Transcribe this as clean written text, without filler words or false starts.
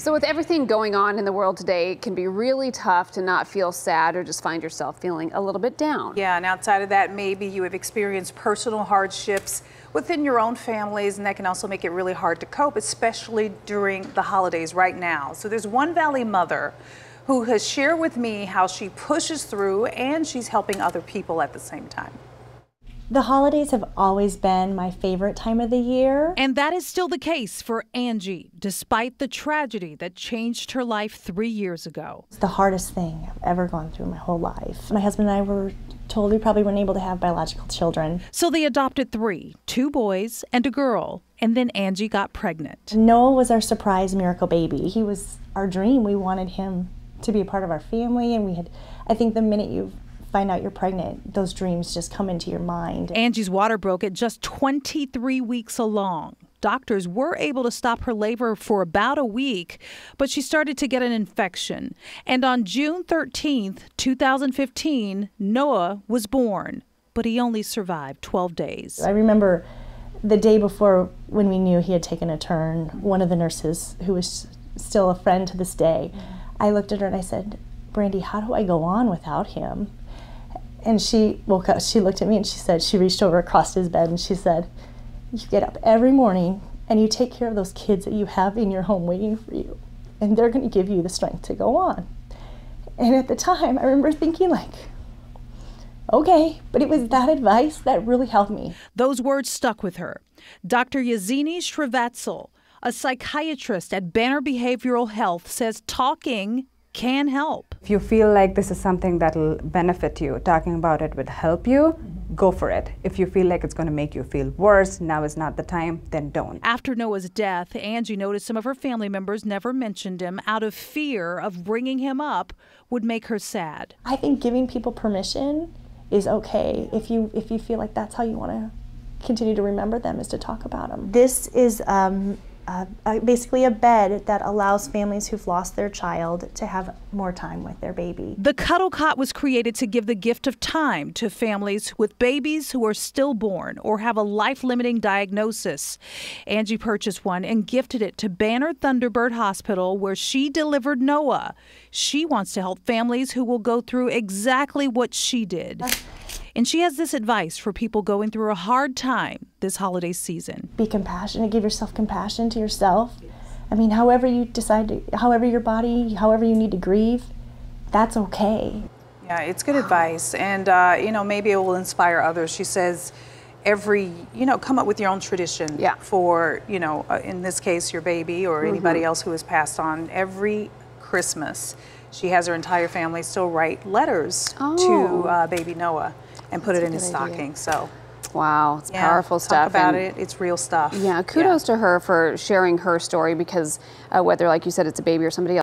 So with everything going on in the world today, it can be really tough to not feel sad or just find yourself feeling a little bit down. Yeah, and outside of that, maybe you have experienced personal hardships within your own families, and that can also make it really hard to cope, especially during the holidays right now. So there's one Valley mother who has shared with me how she pushes through and she's helping other people at the same time. The holidays have always been my favorite time of the year. And that is still the case for Angie, despite the tragedy that changed her life 3 years ago. It's the hardest thing I've ever gone through in my whole life. My husband and I were told we probably weren't able to have biological children. So they adopted 3, 2 boys and a girl, and then Angie got pregnant. Noah was our surprise miracle baby. He was our dream. We wanted him to be a part of our family, and I think the minute you find out you're pregnant, those dreams just come into your mind. Angie's water broke at just 23 weeks along. Doctors were able to stop her labor for about a week, but she started to get an infection. And on June 13th, 2015, Noah was born, but he only survived 12 days. I remember the day before when we knew he had taken a turn, one of the nurses, who was still a friend to this day, I looked at her and I said, "Brandy, how do I go on without him?" And she woke up, she looked at me and she said, she reached over across his bed and she said, "You get up every morning and you take care of those kids that you have in your home waiting for you, and they're going to give you the strength to go on." And at the time, I remember thinking like, okay, but it was that advice that really helped me. Those words stuck with her. Dr. Yazini Srivatsul, a psychiatrist at Banner Behavioral Health, says talking can help. If you feel like this is something that'll benefit you, talking about it would help you, go for it. If you feel like it's going to make you feel worse, now is not the time, then don't. After Noah's death, Angie noticed some of her family members never mentioned him out of fear of bringing him up would make her sad. I think giving people permission is okay if you feel like that's how you want to continue to remember them, is to talk about them. This is basically a bed that allows families who've lost their child to have more time with their baby. The Cuddle Cot was created to give the gift of time to families with babies who are stillborn or have a life-limiting diagnosis. Angie purchased one and gifted it to Banner Thunderbird Hospital, where she delivered Noah. She wants to help families who will go through exactly what she did. And she has this advice for people going through a hard time this holiday season. Be compassionate, give yourself compassion to yourself. I mean, however you decide to, however your body, however you need to grieve, that's okay. Yeah, it's good advice, and maybe it will inspire others. She says come up with your own tradition for, in this case, your baby or anybody else who has passed on. Every Christmas, she has her entire family still write letters to baby Noah and put it in his stocking. So, wow, it's powerful stuff. Talk about it. It's real stuff. Yeah, kudos to her for sharing her story, because whether, like you said, it's a baby or somebody else,